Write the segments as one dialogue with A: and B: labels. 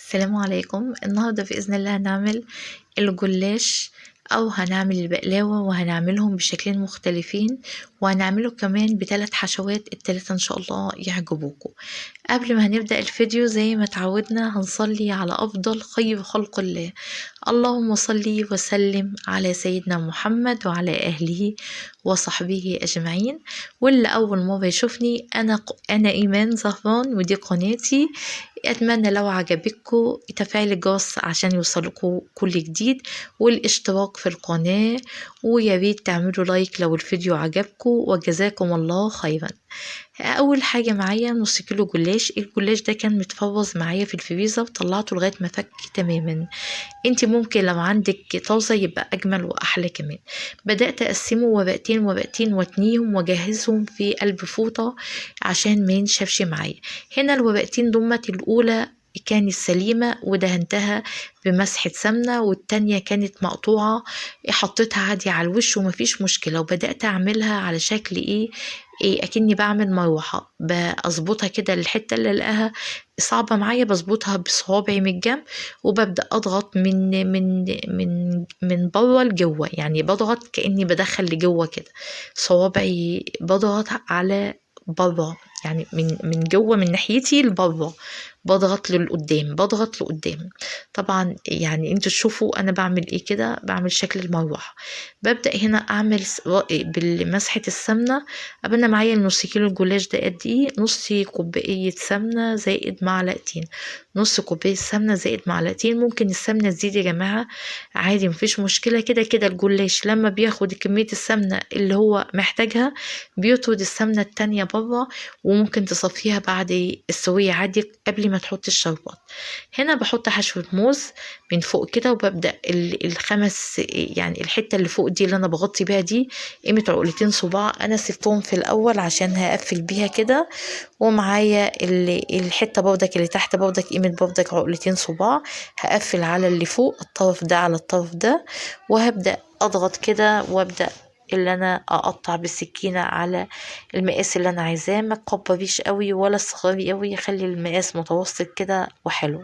A: السلام عليكم. النهاردة بإذن الله هنعمل الجلاش أو هنعمل البقلاوة، وهنعملهم بشكلين مختلفين، وهنعمله كمان ب3 حشوات. ال3 إن شاء الله يعجبوكم. قبل ما هنبدأ الفيديو زي ما تعودنا هنصلي على أفضل خير خلق الله. اللهم صلي وسلم على سيدنا محمد وعلى أهله وصحبه أجمعين. واللي أول مرة يشوفني أنا إيمان زهران، ودي قناتي. أتمنى لو عجبتكم تفعيل الجرس عشان يوصلكوا كل جديد، والاشتراك في القناة، ويا ريت تعملوا لايك لو الفيديو عجبكم، وجزاكم الله خيرا. اول حاجه معايا نص كيلو جلاش. الجلاش ده كان متفوز معايا في الفريزر، طلعته لغايه ما فك تماما. انت ممكن لو عندك طازه يبقى اجمل واحلى كمان. بدات اقسمه ورقتين ورقتين واتنيهم واجهزهم في قلب فوطه عشان ما ينشفش معايا. هنا الورقتين دمت الاولى كانت سليمة ودهنتها بمسحة سمنة، والتانية كانت مقطوعة حطيتها عادي على الوش ومفيش مشكلة. وبدأت أعملها على شكل أكني بعمل مروحة، بظبطها كده الحتة اللي لقاها صعبة معايا بظبطها بصوابعي من الجنب، وببدأ أضغط من بره لجوه، يعني بضغط كأني بدخل لجوه كده صوابعي، بضغط على بره، يعني من جوه من ناحيتي لبره، بضغط لقدام. طبعا يعني انتوا تشوفوا انا بعمل ايه كده، بعمل شكل المروحه. ببدا هنا اعمل بالمسحه السمنه. انا معايا النص كيلو الجلاش ده قد ايه؟ نص كوبايه سمنه زائد معلقتين، نص كوبايه سمنه زائد معلقتين. ممكن السمنه تزيد يا جماعه عادي، مفيش مشكله. كده كده الجلاش لما بياخد كميه السمنه اللي هو محتاجها بيطرد السمنه التانية بره، وممكن تصفيها بعد السوية عادي قبل ما تحط الشربات. هنا بحط حشوة موز من فوق كده، وببدأ الخمس، يعني الحتة اللي فوق دي اللي انا بغطي بيها دي قيمة عقلتين صباع. انا سبتهم في الاول عشان هقفل بيها كده، ومعايا الحتة بردك اللي تحت بردك قيمة بردك عقلتين صباع. هقفل على اللي فوق الطرف ده على الطرف ده، وهبدأ اضغط كده، وابدأ اللي انا اقطع بالسكينة على المقاس اللي انا عايزاه. ما تكبريش قوي ولا تصغري قوي، خلي المقاس متوسط كده وحلو.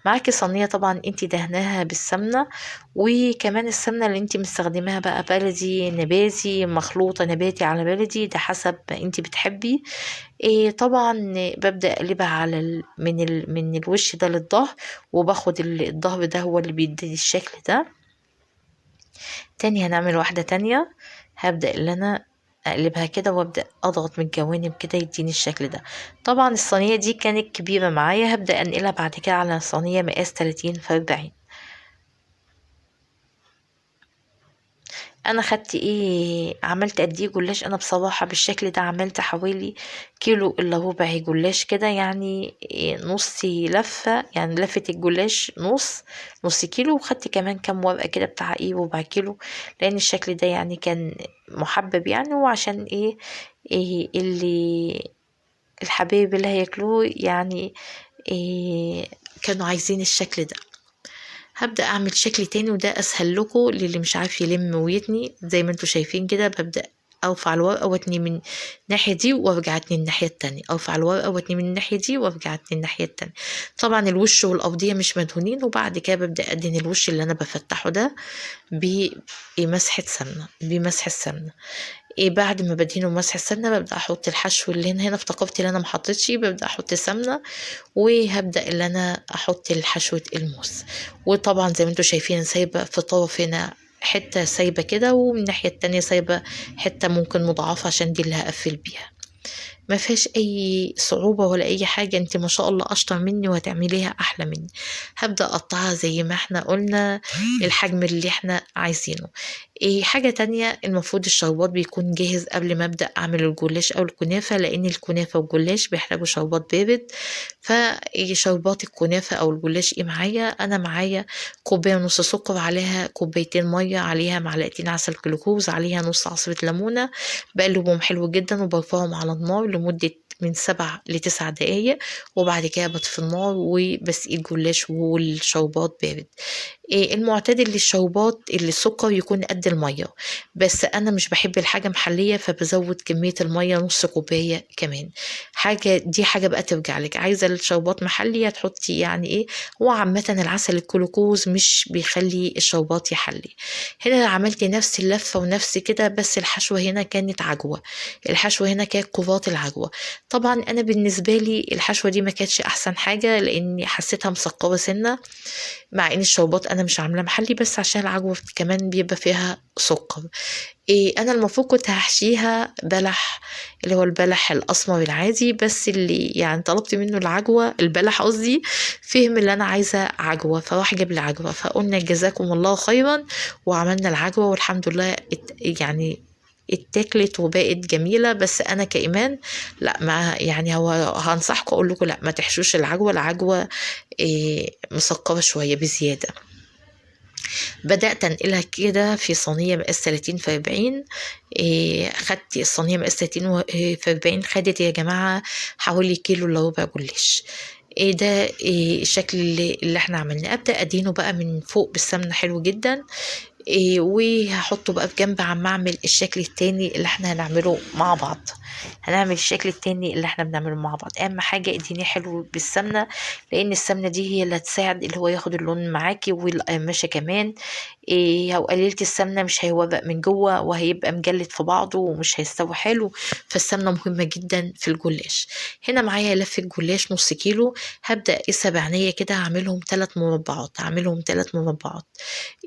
A: معاكي صينية طبعا انتي دهناها بالسمنة، وكمان السمنة اللي انتي مستخدماها بقى بلدي نباتي، مخلوطة نباتي على بلدي، ده حسب ما انتي بتحبي. طبعا ببدأ اقلبها على من الوش ده للظهر، وباخد الظهر ده هو اللي بيدي الشكل ده. تاني هنعمل واحدة تانية، هبدأ اللي انا اقلبها كده، وابدأ اضغط من الجوانب كده يديني الشكل ده. طبعا الصينية دي كانت كبيرة معايا، هبدأ انقلها بعد كده على صينية مقاس 30 في 40. انا خدت عملت قد ايه جلاش؟ انا بصراحة بالشكل ده عملت حوالي كيلو الا ربع جلاش كده، يعني نص لفة، يعني لفة الجلاش نص كيلو. وخدت كمان كام ورقة كده بتاع ربع كيلو، لان الشكل ده يعني كان محبب يعني، وعشان اللي الحبايب اللي هياكلوه يعني كانوا عايزين الشكل ده. هبدأ أعمل شكل تاني، وده أسهل لكم للي مش عارف يلم ويتني. زي ما انتوا شايفين كده ببدأ أرفع الورقة واتني من الناحية دي، وارجع اتني الناحية التانية، أرفع الورقة واتني من الناحية دي، وارجع اتني الناحية التانية. طبعا الوش والأرضية مش مدهونين. وبعد كده ببدأ أدهن الوش اللي أنا بفتحه ده بمسح السمنة. بعد ما بدهنه بمسح السمنة ببدأ أحط الحشو اللي هنا افتكرت اللي أنا محطتش، ببدأ أحط سمنة، وهبدأ اللي أنا أحط الحشوة الموز. وطبعا زي ما انتوا شايفين سايبة في طرف هنا حتة سايبة كده، ومن الناحية التانية سايبة حتة ممكن مضاعفة عشان دي اللي هقفل بيها. ما فيهاش اي صعوبة ولا اي حاجة، انت ما شاء الله اشطر مني وهتعمليها احلى مني. هبدأ اقطعها زي ما احنا قلنا الحجم اللي احنا عايزينه. حاجة تانية، المفروض الشربات بيكون جاهز قبل ما ابدأ اعمل الجلاش او الكنافة، لان الكنافة والجلاش بيحتاجوا شربات بارد. فشربات الكنافة او الجلاش معايا؟ انا معايا كوباية ونص سكر، عليها كوبايتين مية، عليها معلقتين عسل جلوكوز، عليها نص عصرة ليمونة. بقلبهم حلو جدا، وبرفعهم على النار لمدة من 7 ل9 دقايق، وبعد كده بطفي النار وبسقي الجلاش والشربات بارد. المعتدل للشربات اللي السكر يكون قد المية، بس أنا مش بحب الحاجة محلية فبزود كمية المية نص كوباية كمان. دي حاجة بقى ترجع لك، عايزة الشربات محلي هتحطي يعني ايه. هو عامة العسل الجلوكوز مش بيخلي الشربات يحلي. هنا عملت نفس اللفة ونفس كده، بس الحشوة هنا كانت عجوة، الحشوة هنا كانت كرات العجوة. طبعا أنا بالنسبة لي الحشوة دي ما كانتش أحسن حاجة لأني حسيتها مسكرة سنة، مع ان الشربات انا مش عاملاه محلي بس عشان العجوة كمان بيبقى فيها سكر. انا المفروض كنت هحشيها بلح، اللي هو البلح الاسمر العادي، بس اللي يعني طلبت منه العجوة، البلح قصدي، فهم اللي انا عايزة عجوة فراح جاب العجوة، فقلنا جزاكم الله خيرا وعملنا العجوة والحمد لله يعني اتاكلت وبقت جميلة. بس انا كإيمان لا، ما يعني هو هنصحكم اقول لكم لا ما تحشوش العجوة، العجوة مسكرة شوية بزيادة. بدأت أنقلها كده في صينية مقاس 30 في 40. خدت الصينية مقاس 30 في 40، خدت يا جماعة حوالي كيلو إلا ربع جلاش. ده الشكل اللي احنا عملناه. أبدأ أدينه بقى من فوق بالسمنة حلو جدا. وهحطه بقى في جنب عم اعمل الشكل التاني اللي احنا هنعمله مع بعض. هنعمل الشكل التاني اللي احنا بنعمله مع بعض. اهم حاجة اديني حلو بالسمنة، لان السمنة دي هي اللي هتساعد اللي هو ياخد اللون معاكي والقرمشة كمان. لو قللت السمنة مش هيورق من جوه وهيبقى مجلد في بعضه ومش هيستوي حلو. فالسمنة مهمة جدا في الجلاش. هنا معايا لفة جلاش نص كيلو. هبدأ اقيسها بعينيا كده، هعملهم 3 مربعات.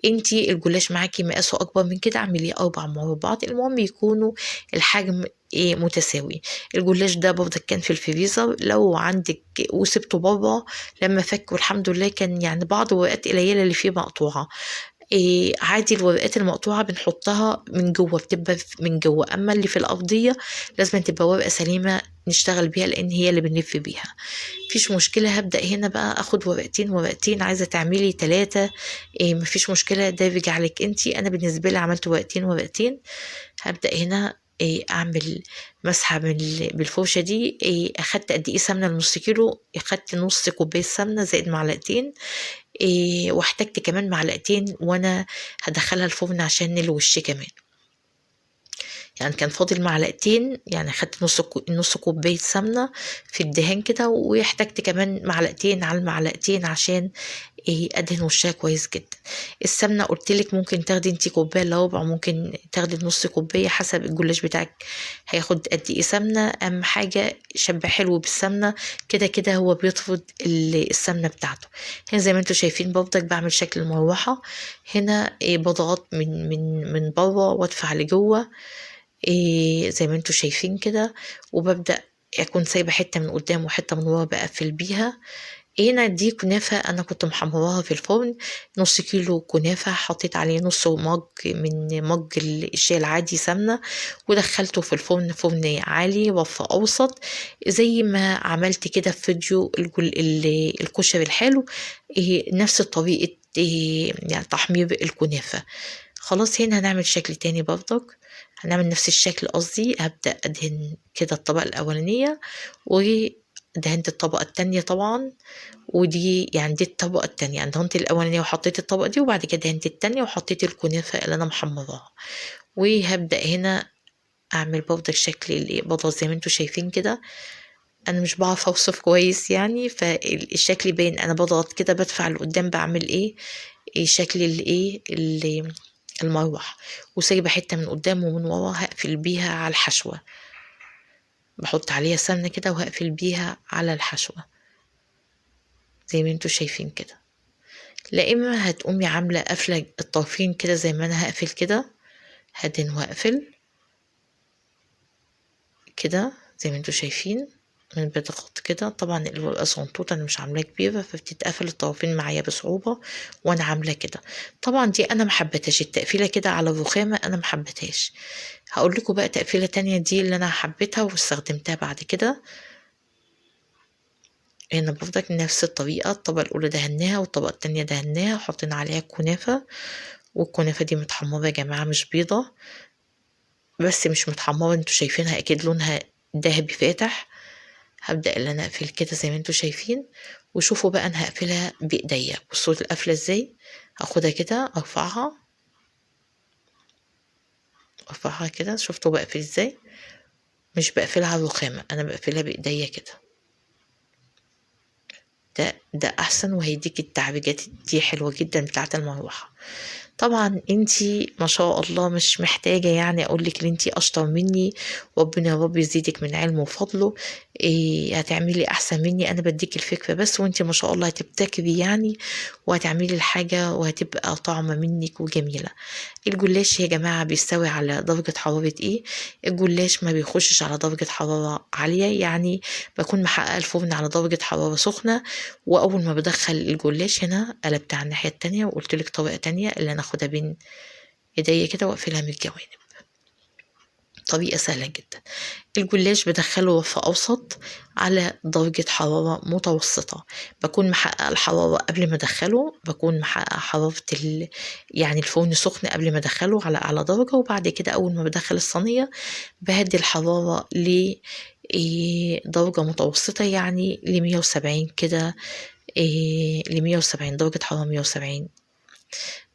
A: انتي الجلاش معاكي مقاسه اكبر من كده اعملي 4 مربعات، المهم يكونوا الحجم متساوي. الجلاش ده برضه كان في الفريزر، لو عندك وسبته بره لما فك والحمد لله كان يعني بعض الورقات قليله اللي فيه مقطوعه. عادي الورقات المقطوعة بنحطها من جوه، بتبقى من جوه، أما اللي في الأرضية لازم تبقى ورقة سليمة نشتغل بيها لأن هي اللي بنلف بيها. مفيش مشكلة. هبدأ هنا بقى أخد ورقتين، عايزة تعملي 3 مفيش مشكلة، ده بيرجع لك انتي. أنا بالنسبة لي عملت ورقتين. هبدأ هنا أعمل مسحة بالفرشة دي. أخدت قد إيه سمنة لنص كيلو، أخدت نص كوباية سمنة زائد معلقتين. واحتجت كمان معلقتين وانا هدخلها الفرن عشان الوش كمان، يعني كان فاضل معلقتين، يعني خدت نص كوباية سمنة في الدهان كده، واحتجت كمان معلقتين على المعلقتين عشان ادهن وشها كويس جدا. السمنة قلتلك ممكن تاخدي انتي كوباية الا ربع، ممكن تاخدي نص كوباية حسب الجلاش بتاعك هياخد قد ايه سمنة. اهم حاجة شبه حلو بالسمنة، كده كده هو بيطفض السمنة بتاعته. هنا زي ما انتوا شايفين برضك بعمل شكل المروحة. هنا بضغط من بره وادفع لجوه زي ما انتوا شايفين كده، وببدأ اكون سايبة حتة من قدام وحتة من ورا بقفل بيها. هنا دي كنافة أنا كنت محمراها في الفرن، نص كيلو كنافة، حطيت عليه نص مج من مج الشاي العادي سمنة، ودخلته في الفرن، فرن عالي وفي أوسط، زي ما عملت كده في فيديو الكشري الحلو. نفس طريقة يعني تحمير الكنافة. خلاص هنا هنعمل شكل تاني برضك، هنعمل نفس الشكل قصدي. هبدأ أدهن كده الطبقة الأولانية ودهنت الطبقة التانية طبعا، ودي يعني دي الطبقة التانية. يعني دهنت الأولانية وحطيت الطبقة دي، وبعد كده دهنت التانية وحطيت الكنافة اللي أنا محمراها. وهبدأ هنا أعمل برضك شكل البطاطا زي ما انتوا شايفين كده. أنا مش بعرف أوصف كويس يعني، فالشكل باين. أنا بضغط كده بدفع لقدام، بعمل شكل المروح، وسايبة حتة من قدام ومن ورا هقفل بيها على الحشوة، بحط عليها سمنة كده وهقفل بيها على الحشوة زي ما انتوا شايفين كده. لا اما هتقومي عاملة قفلة الطرفين كده زي ما انا هقفل كده، هدن واقفل كده زي ما انتوا شايفين. من بضغط كده، طبعا الورقة صنطوطة انا مش عاملاها كبيرة فبتتقفل الطرفين معايا بصعوبة وانا عاملة كده. طبعا دي انا محبتهاش التقفيلة كده على الرخامة، انا محبتهاش. هقول لكم بقى تقفيلة تانية دي اللي انا حبيتها واستخدمتها بعد كده. هنا برضك نفس الطريقة، الطبقة الأولى دهناها والطبقة التانية دهناها وحطينا عليها الكنافة. والكنافة دي متحمرة يا جماعة مش بيضة، بس مش متحمرة، انتوا شايفينها اكيد لونها ذهبي فاتح. هبدأ ان انا اقفل كده زي ما انتوا شايفين. وشوفوا بقى انا هقفلها بايديا. بصوا القفله ازاي. هاخدها كده ارفعها كده. شفتوا بقفل ازاي؟ مش بقفلها على الرخامه، انا بقفلها بايديا كده. ده احسن وهيديك التعويجات دي حلوه جدا بتاعه المروحه. طبعا انتي ما شاء الله مش محتاجة يعني اقولك ان انتي اشطر مني، ربنا يا رب يزيدك من علمه وفضله. هتعملي احسن مني، انا بديك الفكرة بس وانتي ما شاء الله هتبتكري يعني، وهتعملي الحاجة وهتبقى طعمة منك وجميلة. الجلاش يا جماعة بيستوي على درجة حرارة ايه؟ الجلاش ما بيخشش على درجة حرارة عالية، يعني بكون محققة الفرن على درجة حرارة سخنة. واول ما بدخل الجلاش هنا قلبت على الناحية التانية وقلت لك طريقة تانية اللي انا اخدها بين ايديا كده واقفلها من الجوانب. طريقة سهلة جدا. الجلاش بدخله في أوسط على درجة حرارة متوسطة. بكون محققة الحرارة قبل ما أدخله، بكون محققة حرارة يعني الفرن سخن قبل ما أدخله على أعلى درجة. وبعد كده أول ما بدخل الصينية بهدي الحرارة درجة متوسطة، يعني 170 كده. 170 درجة حرارة 170،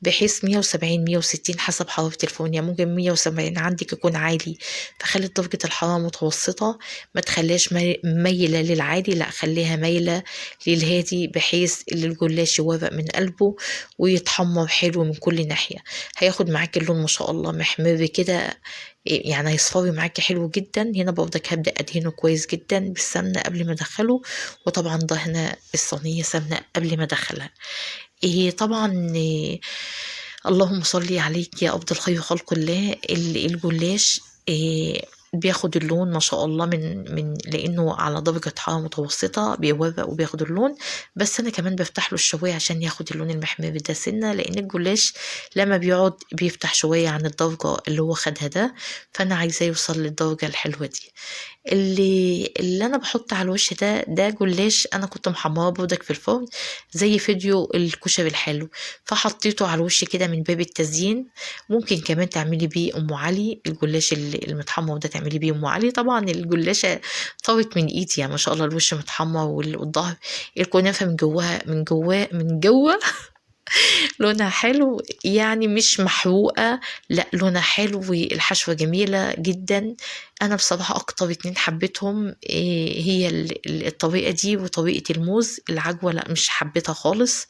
A: بحيث 170 160 حسب حرارة الفرن. يعني ممكن 170 عندك يكون عالي، فخلي درجة الحرارة متوسطة، ما تخليهاش ميلة للعالي، لا خليها ميلة للهادي، بحيث الجلاش يورق من قلبه ويتحمر حلو من كل ناحية. هياخد معاك اللون ما شاء الله محمر كده، يعني هيصفر معاكي حلو جدا. هنا برضك هبدأ أدهنه كويس جدا بالسمنة قبل ما أدخله، وطبعا دهنة الصينية سمنة قبل ما أدخلها. طبعا اللهم صلي عليك يا أفضل خير خلق الله. الجلاش بياخد اللون ما شاء الله من لانه على درجة حرارة متوسطة بيورق وبياخد اللون. بس انا كمان بفتح له الشواية عشان ياخد اللون المحمر ده سنة، لان الجلاش لما بيقعد بيفتح شوية عن الدرجة اللي هو خدها ده، فانا عايزاه يوصل للدرجة الحلوة دي. اللي انا بحط على الوش ده جلاش انا كنت محمراه برضك في الفرن زي فيديو الكشري الحلو، فحطيته على الوش كده من باب التزيين. ممكن كمان تعملي بيه ام علي، الجلاش المتحمر ده تعملي بيه ام علي. طبعا الجلاشه طارت من ايدي يعني ما شاء الله، الوش متحمر والظهر. الكنافه من جوه لونها حلو، يعني مش محروقة، لا لونها حلو والحشوة جميلة جدا. انا بصراحة اكتر اتنين حبيتهم هي الطريقة دي وطريقة الموز. العجوة لا مش حبيتها خالص.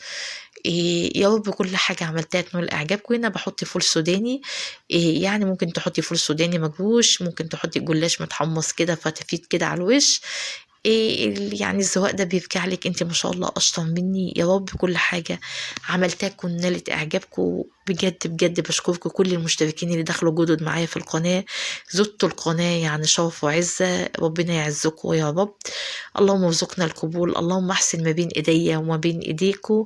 A: يا رب كل حاجة عملتها تنول إعجابكم. هنا بحط فول سوداني، يعني ممكن تحطي فول سوداني مجروش، ممكن تحطي جلاش متحمص كده فتفيت كده على الوش. يعني الزواق ده بيرجع لك انت ما شاء الله اشطر مني. يا رب كل حاجة عملتها تكون نالت إعجابكم. بجد بجد بشكركم كل المشتركين اللي دخلوا جدد معايا في القناة. زدتوا القناة يعني شرف وعزة، ربنا يعزكم يا رب. اللهم ارزقنا القبول، اللهم احسن ما بين ايديا وما بين ايديكم.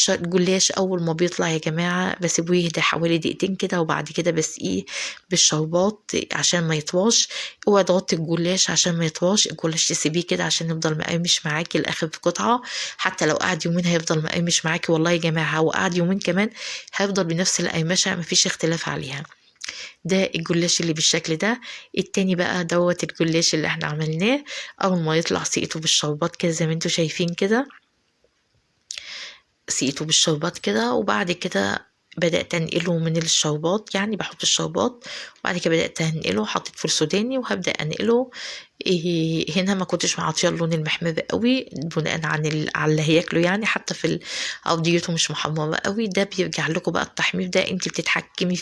A: الجلاش اول ما بيطلع يا جماعة بسيبه يهدى حوالي دقيقتين كده، وبعد كده بسقيه بالشربات عشان ما يطواش. اوعي تغطي الجلاش عشان ما يطواش. الجلاش تسيبيه كده عشان يفضل مقرمش معاكي لاخر قطعة. حتى لو قعد يومين هيفضل مقرمش معاكي والله يا جماعة، وقعد يومين كمان هيفضل بنفس القرمشة، مفيش اختلاف عليها. ده الجلاش اللي بالشكل ده. التاني بقى دوت الجلاش اللي احنا عملناه اول ما يطلع سقيته بالشربات كده زي ما انتوا شايفين كده، سقيته بالشربات كده. وبعد كده بدأت أنقله من الشربات، يعني بحط الشربات وبعد كده بدأت أنقله. حطيت فول سوداني وهبدأ أنقله. هنا ما كنتش معطيه اللون المحمر قوي بناء على اللي هياكله، يعني حتى في ارضيته مش محمره قوي. ده بيرجع لكم بقى التحمير ده انت بتتحكمي